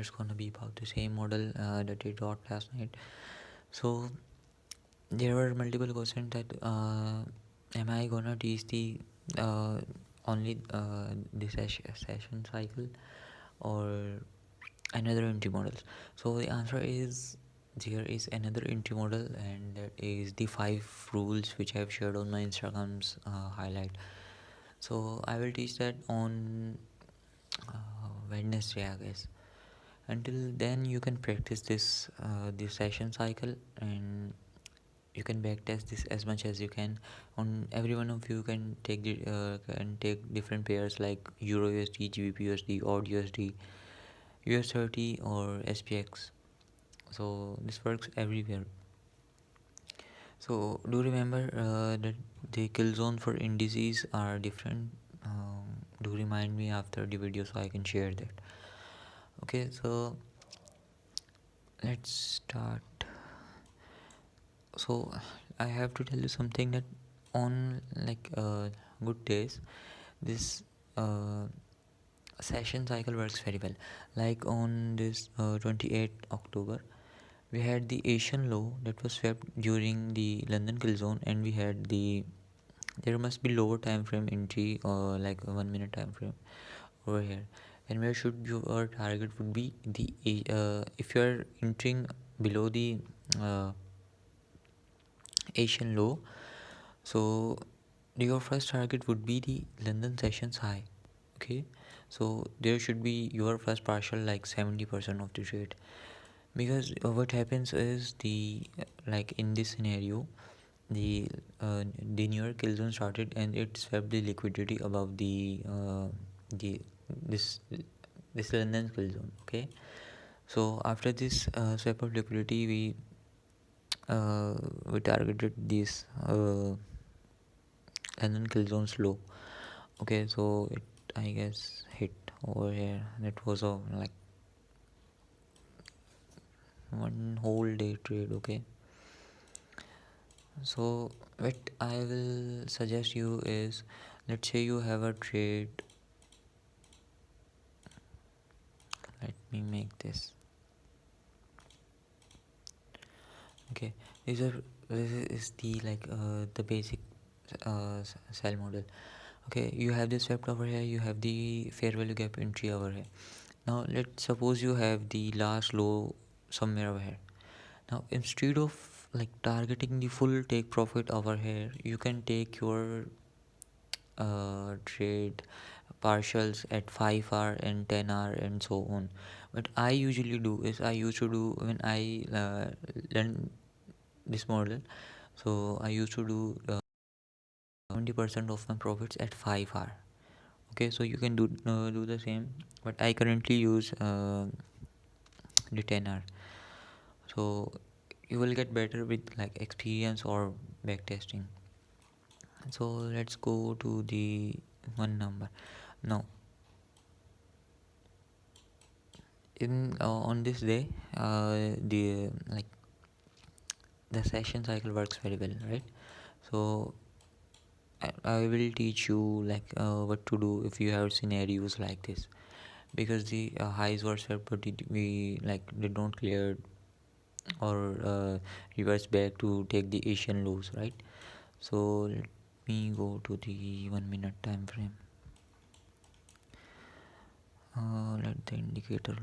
it's gonna be about the same model that we taught last night. So there were multiple questions that am I gonna teach the uh, only the session cycle or another entry models. So the answer is there is another entry model, and that is the 5 rules which I have shared on my Instagram's highlight. So I will teach that on Wednesday, I guess. Until then, you can practice this session cycle, and you can backtest this as much as you can. On every one of you can take different pairs like Euro USD, GBP USD, AUD USD, US30 or SPX. So this works everywhere. So do remember that the kill zone for indices are different. Do remind me after the video so I can share that. Okay, so let's start. So I have to tell you something that on good days, this uh, session cycle works very well. Like on this 28th October, we had the Asian low that was swept during the London kill zone, and we had there must be lower time frame entry or like a 1 minute time frame over here. And where should your target would be the if you are entering below the uh, Asian low, so your first target would be the London sessions high. Okay, so there should be your first partial like 70% of the trade, because what happens is like in this scenario, the the New York kill zone started and it swept the liquidity above the this this London kill zone. Okay, so after this sweep of liquidity, we targeted this London kill zones low. Okay, so it I guess hit over here. That was a like one whole day trade. Okay, so what I will suggest you is, let's say you have a trade. Let me make this. Okay, this is the the basic sell model. Okay, you have the swept over here, you have the fair value gap entry over here. Now let's suppose you have the last low somewhere over here. Now instead of like targeting the full take profit over here, you can take your trade partials at 5 hour and 10 hour and so on. What I usually do is, I used to do when I learn this model, so I used to do 70% of my profits at 5 hour. Okay, so you can do the same, but I currently use the 10 hour. So you will get better with like experience or backtesting. So let's go to the one number now. In On this day, the like the session cycle works very well, right? So I will teach you what to do if you have scenarios like this, because the highs were set but we like they don't clear or reverse back to take the Asian lows, right? So let me go to the 1 minute time frame. Let the indicator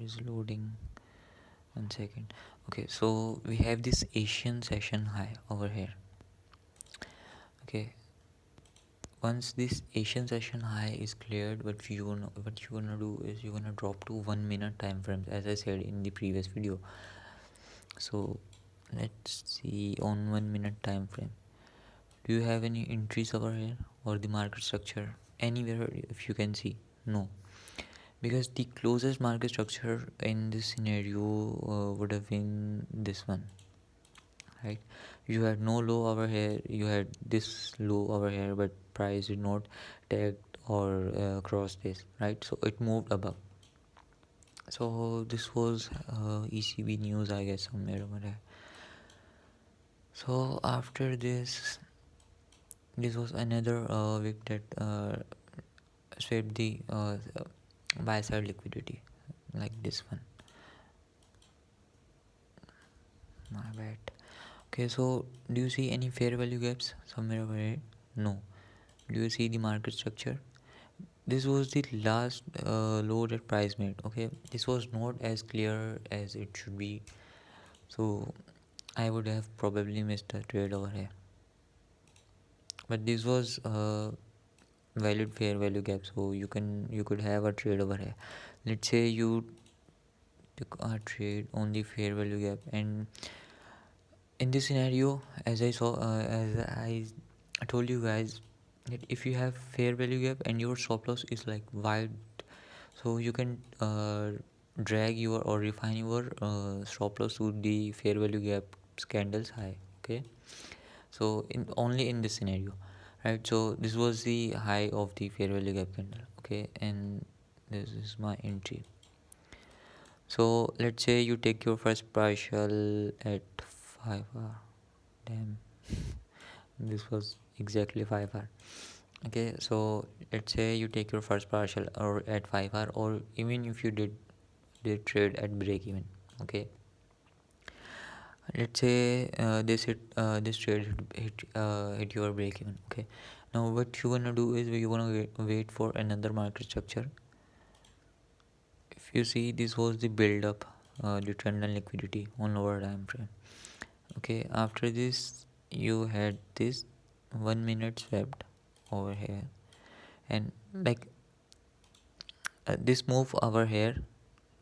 is loading. 1 second. Okay, so we have this Asian session high over here. Okay, once this Asian session high is cleared, what you gonna do is you're gonna drop to 1 minute time frames, as I said in the previous video. So let's see on 1 minute time frame. Do you have any entries over here or the market structure anywhere if you can see? No, because the closest market structure in this scenario would have been this one, right? You had no low over here, you had this low over here, but price did not tag or cross this, right? So it moved above. So this was ECB news, I guess, somewhere over there. So after this was another wick that swept the buy side liquidity like this one. My bad. Okay, so do you see any fair value gaps somewhere over here? No. Do you see the market structure? This was the last low that price made. Okay, this was not as clear as it should be, so I would have probably missed a trade over here. But this was valid fair value gap, so you could have a trade over here. Let's say you took a trade on the fair value gap, and in this scenario, as I told you guys, that if you have fair value gap and your stop loss is like wide, so you can drag your or refine your stop loss to the fair value gap candles high. Okay, so in only in this scenario, right? So this was the high of the fair value gap candle. Okay, and this is my entry. So let's say you take your first partial at 5 hour. Damn, this was exactly 5 hour. Okay, so let's say you take your first partial or at 5 hour, or even if you did trade at break even. Okay, let's say this trade hit your break even. Okay, now what you wanna do is you wanna wait for another market structure. If you see, this was the build up, the trend and liquidity on lower time frame. Okay, after this you had this 1 minute swept over here, and like this move over here,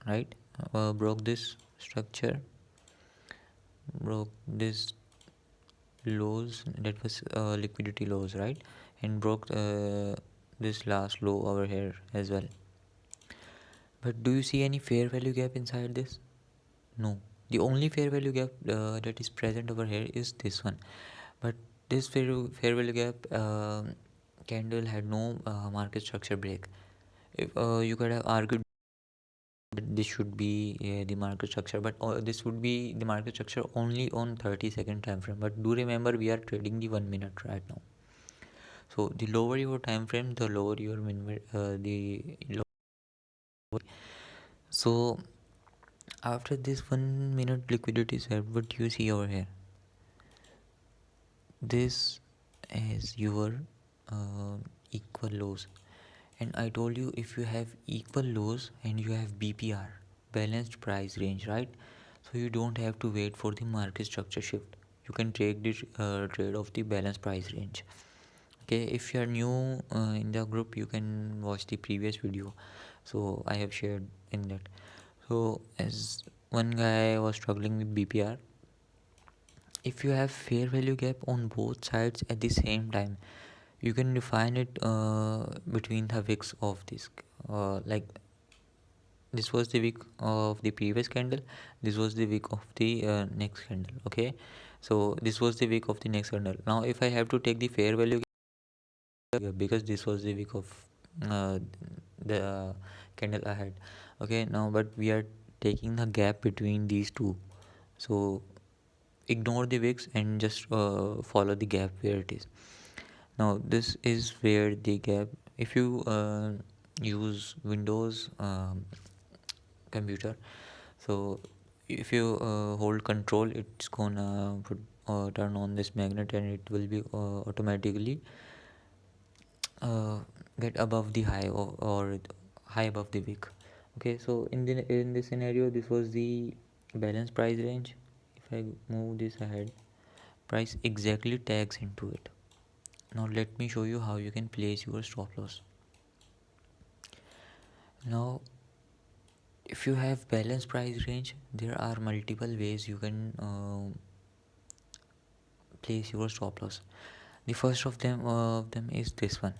right, broke this structure, broke this lows, that was liquidity lows, right, and broke this last low over here as well. But do you see any fair value gap inside this? No. The only fair value gap that is present over here is this one. But this fair value gap candle had no market structure break. If you could have argued that this should be the market structure, but this would be the market structure only on 30-second time frame. But do remember, we are trading the 1 minute right now. So the lower your time frame, the lower your the lower. So after this 1 minute liquidity swap, what you see over here, this is your equal lows. And I told you, if you have equal lows and you have BPR, balanced price range, right, so you don't have to wait for the market structure shift. You can take the trade of the balanced price range. Okay, if you are new in the group, you can watch the previous video, so I have shared in that. So as one guy was struggling with BPR, if you have fair value gap on both sides at the same time, you can define it between the wicks of this, like this was the wick of the previous candle, this was the wick of the next candle. Okay, so this was the wick of the next candle. Now if I have to take the fair value gap, because this was the wick of uh, the candle ahead. Okay, now but we are taking the gap between these two, so ignore the wicks and just follow the gap where it is. Now this is where the gap, if you use Windows computer, so if you hold control, it's gonna turn on this magnet, and it will be automatically uh, get above the high, or high above the wick. Okay, so in this scenario, this was the balance price range. If I move this ahead, price exactly tags into it. Now let me show you how you can place your stop loss. Now if you have balanced price range, there are multiple ways you can place your stop loss. The first of them is this one.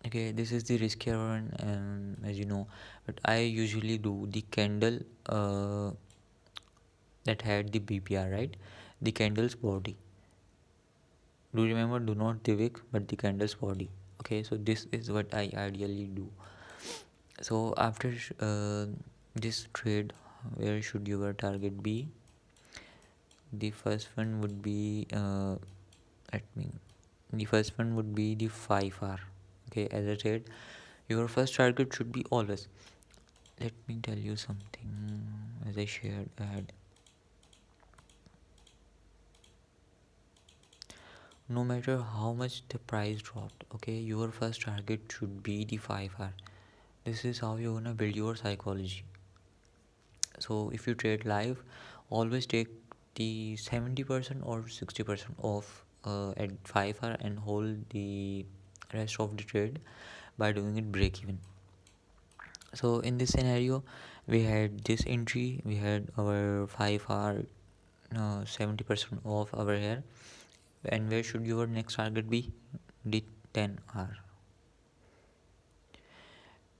Okay, this is the riskier one, as you know, but I usually do the candle that had the BPR, right, the candle's body. Do remember, do not the wick but the candle's body. Okay, so this is what I ideally do. So after this trade, where should your target be? The first one would be let me the first one would be the 5 hour. Okay, as I said, Your first target should be always, let me tell you something as I shared ahead. No matter how much the price dropped, okay, your first target should be the 5 hour. This is how you're gonna build your psychology. So if you trade live, always take the 70% or 60% off at 5 hour and hold the rest of the trade by doing it break even. So in this scenario, we had this entry, we had our 5 hour 70% off over here. And where should your next target be? The 10 hour.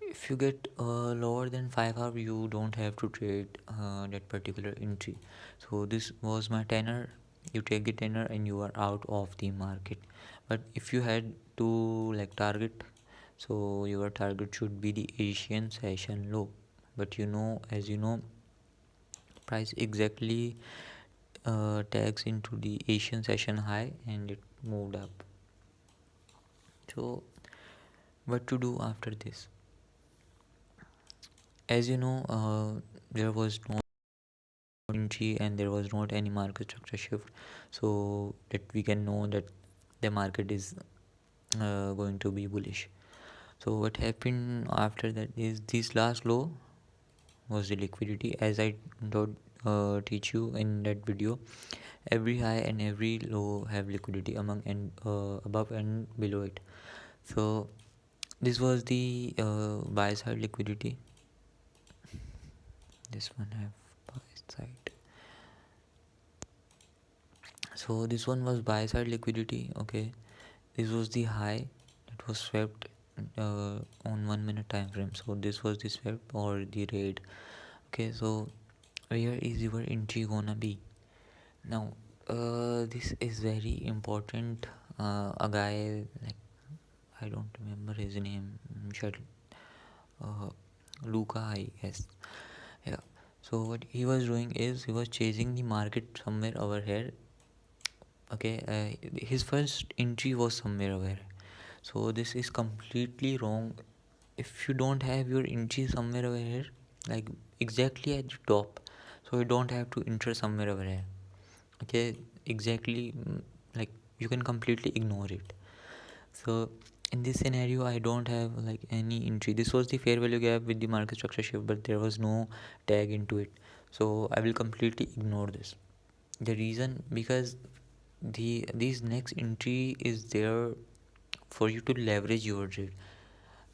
If you get lower than 5 hour, you don't have to trade that particular entry. So this was my tenor. You take the tenor and you are out of the market. But if you had to like target, so your target should be the Asian session low. But as you know, price exactly tags into the Asian session high and it moved up. So what to do after this? As you know, there was no entry and there was not any market structure shift, so that we can know that the market is going to be bullish. So what happened after that is this last low was the liquidity, as I don't teach you in that video. Every high and every low have liquidity among and above and below it. So this was the buy side liquidity. This one have buy side. So this one was buy side liquidity. Okay, this was the high that was swept on 1 minute time frame. So this was the swept or the raid. Okay, so where is your entry gonna be now? This is very important. A guy, like, I don't remember his name, uh, Luca, I guess. Yeah. So what he was doing is he was chasing the market somewhere over here. Okay, his first entry was somewhere over here. So this is completely wrong. If you don't have your entry somewhere over here, like exactly at the top, so you don't have to enter somewhere over here. Okay, exactly, like you can completely ignore it. So in this scenario, I don't have like any entry. This was the fair value gap with the market structure shift, but there was no tag into it. So I will completely ignore this. The reason, because these next entry is there for you to leverage your trade.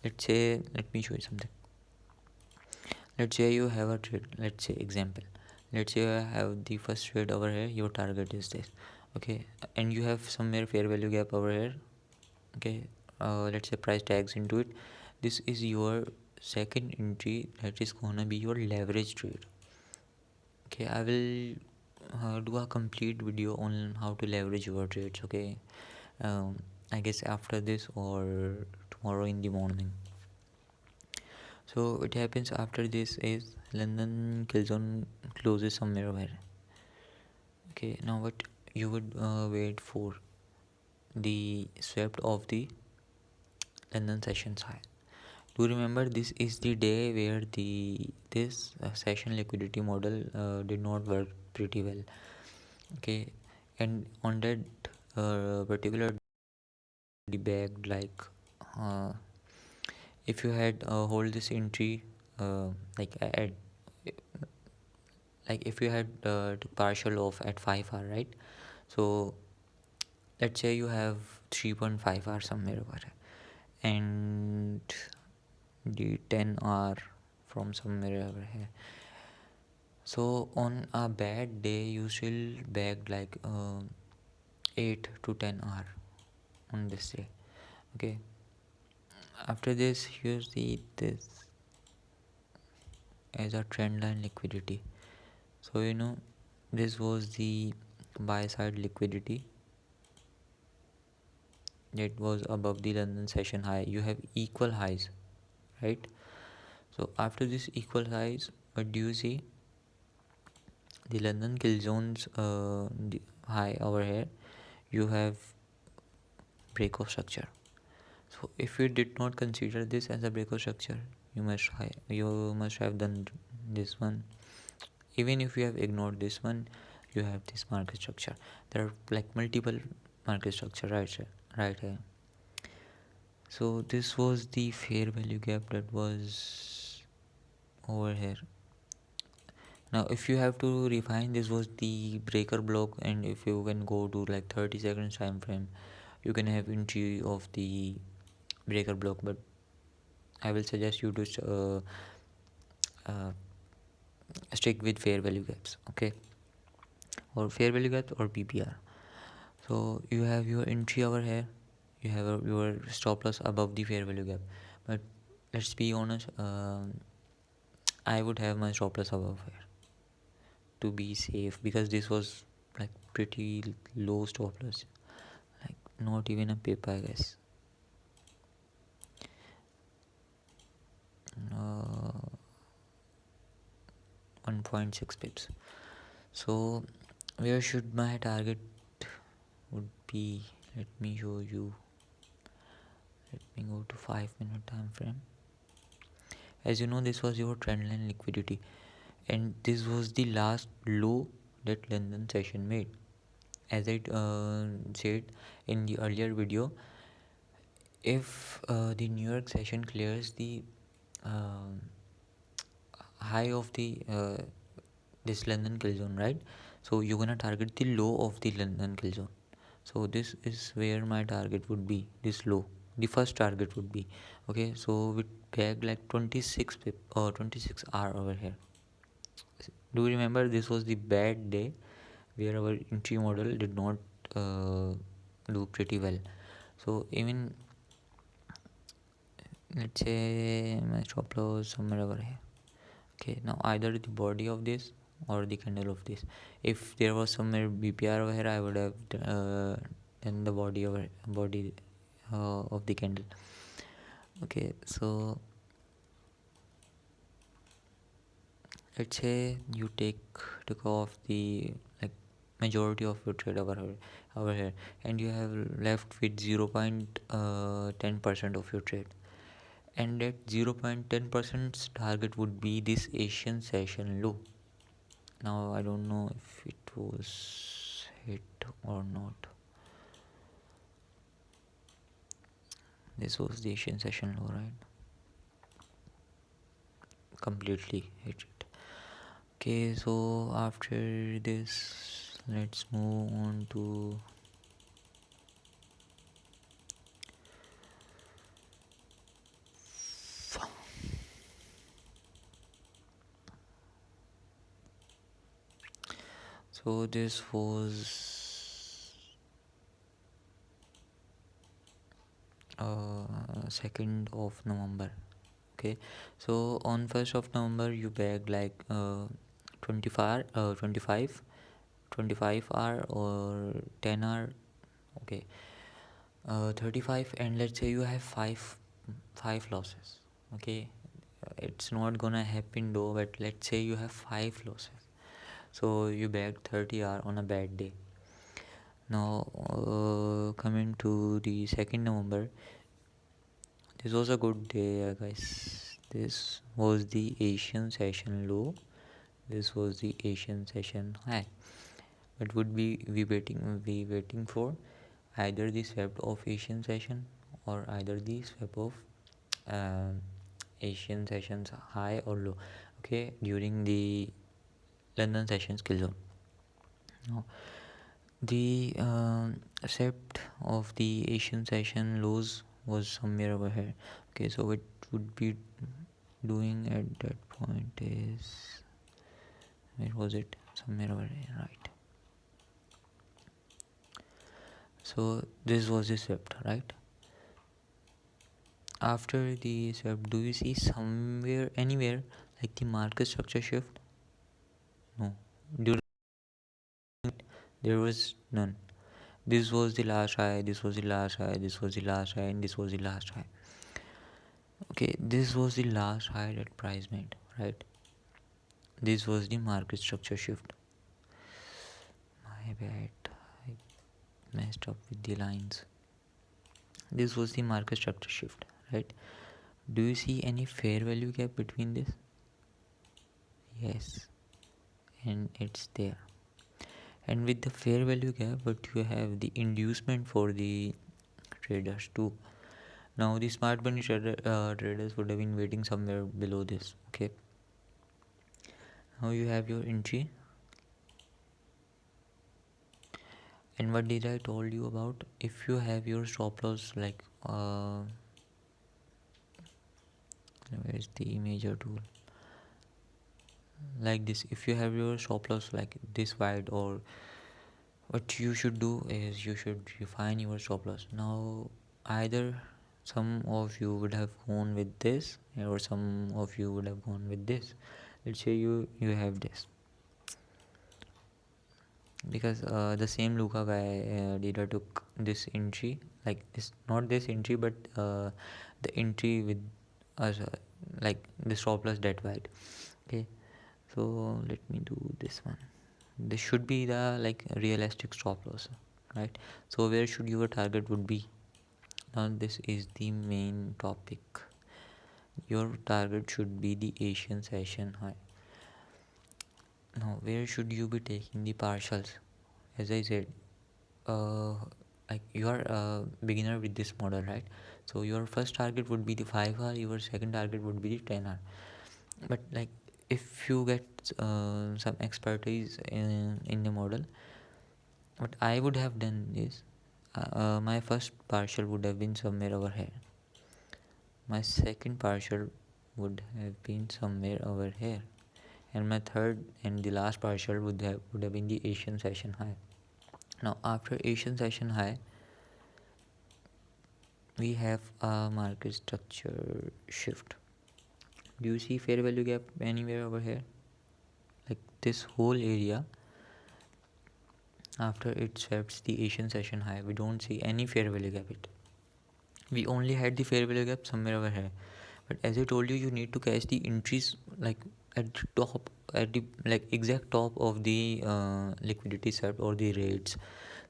Let's say, let me show you something. Let's say you have a trade. Let's say example. Let's say I have the first trade over here. Your target is this. Okay, and you have somewhere fair value gap over here. Okay, let's say price tags into it. This is your second entry. That is gonna be your leverage trade. Okay, I will do a complete video on how to leverage your trades. Okay, I guess after this or tomorrow in the morning. So what happens after this is London kill zone closes somewhere where. Okay, now what you would wait for the swept of the London sessions high. Do remember, this is the day where this session liquidity model did not work pretty well. Okay, and on that particular debate, like uh, if you had hold this entry, like at like if you had took partial off at 5 hour, right? So let's say you have 3.5 hours somewhere over here, and the 10 hour from somewhere over here. So on a bad day, you still bagged like 8 to 10 hour on this day. Okay. After this, you see this as a trend line liquidity. So this was the buy side liquidity that was above the London session high. You have equal highs, right? So after this equal highs, what do you see? The London kill zones the high over here. You have break of structure. So if you did not consider this as a breakout structure, you must have done this one. Even if you have ignored this one, you have this market structure. There are like multiple market structure, right here. So this was the fair value gap that was over here. Now if you have to refine, this was the breaker block, and if you can go to like 30 seconds time frame, you can have entry of the breaker block. But I will suggest you to uh, stick with fair value gaps, okay, or fair value gaps or BPR. So you have your entry over here, you have your stop loss above the fair value gap. But let's be honest, I would have my stop loss above here to be safe, because this was like pretty low stop loss, like not even a pip, I guess. 1.6 pips. So where should my target would be? Let me show you. Let me go to 5-minute time frame. As you know, this was your trendline liquidity, and this was the last low that London session made. As I said in the earlier video, if the New York session clears the um high of the this London kill zone, right? So you're gonna target the low of the London kill zone. So this is where my target would be, this low, the first target would be. Okay, so we pegged like 26 pip or 26 hour over here. Do you remember this was the bad day where our entry model did not uh, do pretty well? So even let's say my stop loss somewhere over here. Okay, now either the body of this or the candle of this. If there was somewhere BPR over here, I would have done the body of the candle. Okay, so let's say you took off the like majority of your trade over here, and you have left with 0.10% of your trade, and that 0.10% target would be this Asian session low. Now I don't know if it was hit or not. This was the Asian session low, right? Completely hit it. Okay, so after this, let's move on to so this was 2nd of November. Okay, so on 1st of November you bagged like 25 hour or 10 hour. Okay, 35, and let's say you have five losses. Okay, it's not gonna happen though, but let's say you have 5 losses, so you bagged 30 hour on a bad day. Now coming to the 2nd November, this was a good day, guys. This was the Asian session low, this was the Asian session high. But would we waiting for either the swept of Asian session or either the swept of um, Asian sessions high or low, okay, during the London sessions kill zone. Now the swept of the Asian session lows was somewhere over here. Okay, so it would be doing at that point is, where was it, somewhere over here, right? So this was the swept, right? After the swept, do you see somewhere anywhere like the market structure shift? No, during there was none. This was the last high, this was the last high, this was the last high, and this was the last high. Okay, this was the last high that price made, right? This was the market structure shift. My bad, I messed up with the lines. This was the market structure shift, right? Do you see any fair value gap between this? Yes, and it's there. And with the fair value gap, but you have the inducement for the traders too. Now the smart money traders would have been waiting somewhere below this. Okay, now you have your entry. And what did I told you about? If you have your stop loss like where is the major tool, like this, if you have your stop loss like this wide, or what you should do is you should refine your stop loss. Now either some of you would have gone with this, or some of you would have gone with this. Let's say you have this, because the same Luca guy leader took this entry, like this, not this entry, but the entry with us, like the stop loss that wide. Okay, so let me do this one. This should be the like realistic stop loss, right? So where should your target would be? Now this is the main topic. Your target should be the Asian session high. Now where should you be taking the partials? As I said, uh, like you are a beginner with this model, right? So your first target would be the 5 hour, your second target would be the 10 hour. But like if you get some expertise in the model, what I would have done is my first partial would have been somewhere over here, my second partial would have been somewhere over here, and my third and the last partial would have been the Asian session high. Now after Asian session high, we have a market structure shift. Do you see fair value gap anywhere over here? Like this whole area, after it sweeps the Asian session high, we don't see any fair value gap. We only had the fair value gap somewhere over here. But as I told you, you need to catch the entries like at the top, at the like exact top of the liquidity set or the rates.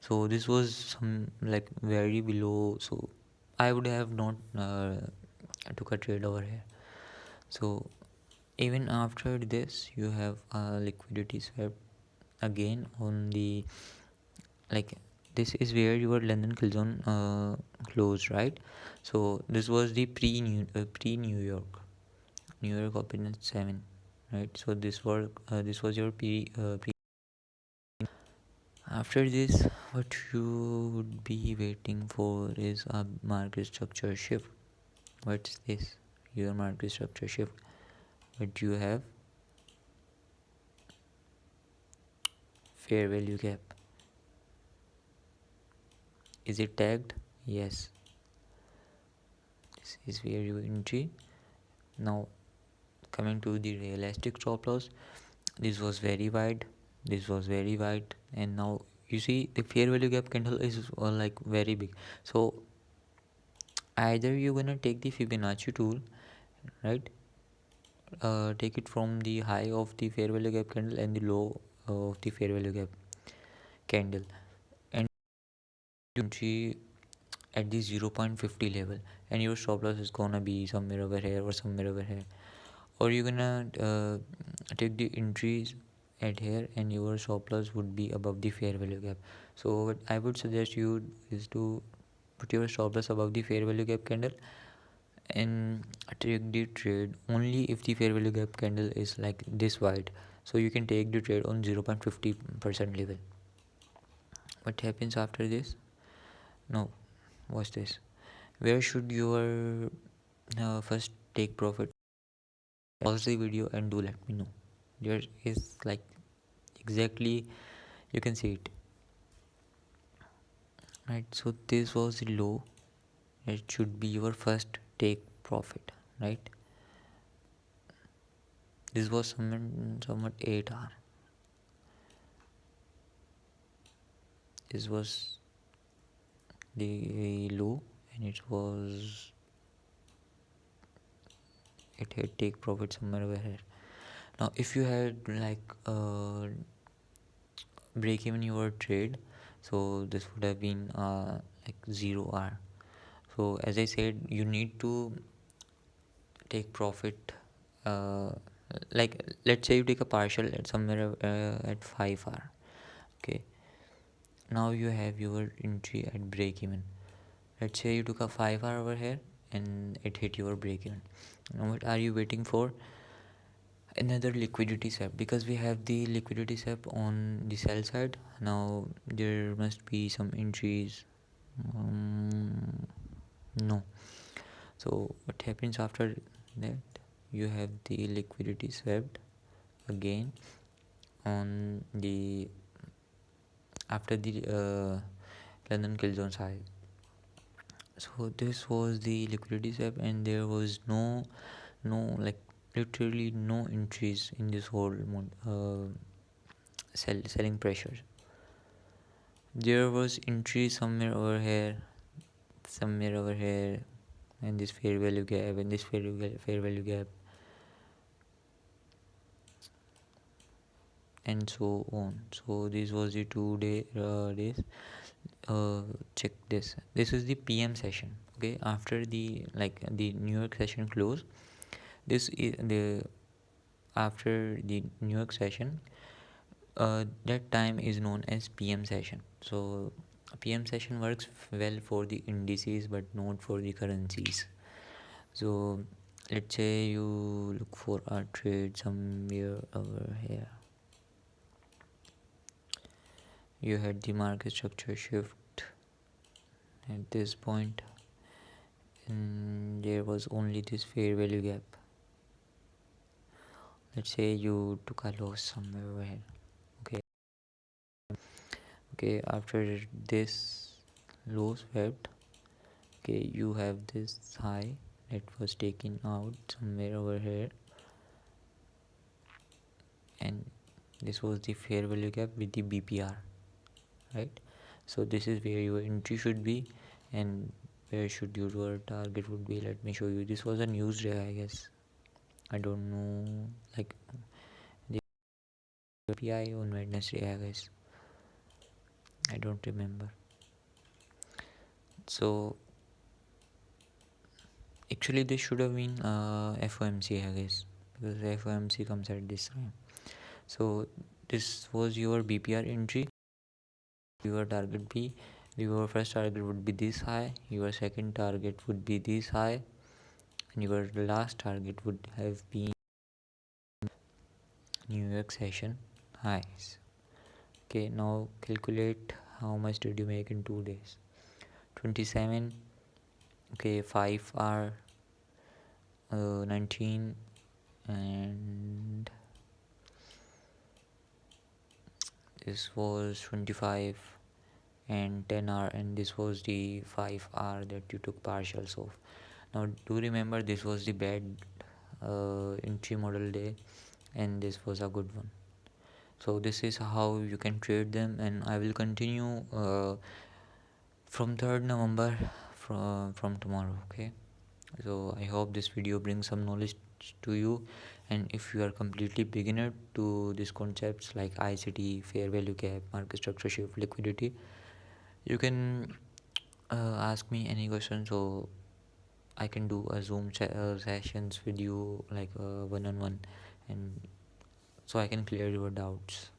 So this was some like very below, so I would have not took a trade over here. So even after this, you have a liquidity swap again on the, like this is where your London kill zone closed, right? So this was the pre New York opinion 7, right? So this was your pre. After this, what you would be waiting for is a market structure shift. What's this? Your market structure shift. But you have fair value gap. Is it tagged? Yes. This is where you entry. Now coming to the realistic stop loss, this was very wide, this was very wide, and now you see the fair value gap candle is like very big. So either you're gonna take the Fibonacci tool, right? Take it from the high of the fair value gap candle and the low of the fair value gap candle, and entry at the 0.50 level, and your stop loss is gonna be somewhere over here or somewhere over here. Or you're gonna take the entries at here, and your stop loss would be above the fair value gap. So what I would suggest you is to put your stop loss above the fair value gap candle and take the trade only if the fair value gap candle is like this wide. So you can take the trade on 0.50% level. What happens after this? No, watch this. Where should your first take profit? Pause the video and do let me know. There is like exactly, you can see it, right? So this was the low. It should be your first take profit, right? This was somewhat 8 hour. This was the low, and it had take profit somewhere over here. Now if you had like break even your trade, so this would have been like 0 hour. So So as I said, you need to take profit, uh, like let's say you take a partial at somewhere at 5 hour. Okay, now you have your entry at break even. Let's say you took a 5 hour over here and it hit your break even. Now what are you waiting for? Another liquidity swap, because we have the liquidity swap on the sell side. Now there must be some entries. No. So what happens after that? You have the liquidity swapped again on the after the London kill zone side. So this was the liquidity swap, and there was no like literally no entries in this whole selling pressure. There was entry somewhere over here, and this fair value gap, and this fair value gap, and so on. So this was the 2 days. Check this. This is the PM session. Okay, after the the New York session close. This is the after the New York session. That time is known as PM session. So PM session works well for the indices but not for the currencies. So let's say you look for a trade somewhere over here. You had the market structure shift at this point, and there was only this fair value gap. Let's say you took a loss somewhere over here. Okay, after this low swept, okay, you have this high that was taken out somewhere over here, and this was the fair value gap with the BPR, right? So this is where your entry should be, and where should your target would be. Let me show you. This was a news day, I guess. I don't know, like the PI on Wednesday, I guess. I don't remember. So actually this should have been FOMC, I guess, because FOMC comes at this time. So this was your BPR entry. Your target B, your first target would be this high, your second target would be this high, and your last target would have been New York session highs. Okay, now calculate how much did you make in 2 days. 27. Okay, 5 are 19, and this was 25, and 10 hour, and this was the 5 hour that you took partials of. Now do remember, this was the bad entry model day, and this was a good one. So this is how you can trade them, and I will continue from 3rd November from tomorrow. Okay, so I hope this video brings some knowledge to you, and if you are completely beginner to these concepts like ICT, fair value gap, market structure shift, liquidity, you can ask me any question, so I can do a Zoom sessions with you, like one on one, and so I can clear your doubts.